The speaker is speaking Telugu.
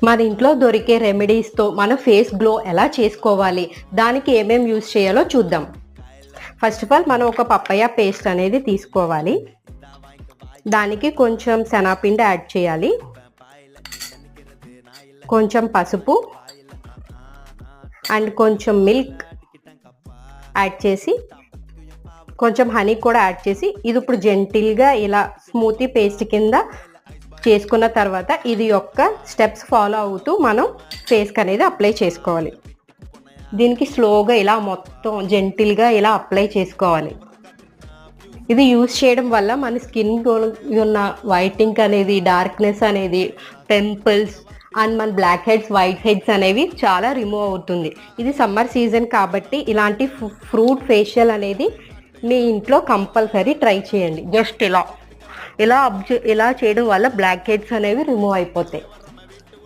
మన ఇంట్లో దొరికే రెమెడీస్తో మన ఫేస్ గ్లో ఎలా చేసుకోవాలి, దానికి ఏమేమి యూజ్ చేయాలో చూద్దాం. ఫస్ట్ ఆఫ్ ఆల్ మనం ఒక పప్పయ్య పేస్ట్ అనేది తీసుకోవాలి. దానికి కొంచెం శనగపిండి యాడ్ చేయాలి, కొంచెం పసుపు అండ్ కొంచెం మిల్క్ యాడ్ చేసి, కొంచెం హనీ కూడా యాడ్ చేసి, ఇది ఇప్పుడు జెంటిల్గా ఇలా స్మూతీ పేస్ట్ కింద చేసుకున్న తర్వాత ఇది యొక్క స్టెప్స్ ఫాలో అవుతూ మనం ఫేస్కి అనేది అప్లై చేసుకోవాలి. దీనికి స్లోగా ఇలా మొత్తం జెంటిల్గా ఇలా అప్లై చేసుకోవాలి. ఇది యూజ్ చేయడం వల్ల మన స్కిన్ ఉన్న వైటింగ్ అనేది, డార్క్నెస్ అనేది, పింపుల్స్ అండ్ మన బ్లాక్ హెడ్స్, వైట్ హెడ్స్ అనేవి చాలా రిమూవ్ అవుతుంది. ఇది సమ్మర్ సీజన్ కాబట్టి ఇలాంటి ఫ్రూట్ ఫేషియల్ అనేది మీ ఇంట్లో కంపల్సరీ ట్రై చేయండి. జస్ట్ ఇలా చేయడం వల్ల బ్లాక్ హెడ్స్ అనేవి రిమూవ్ అయిపోతాయి.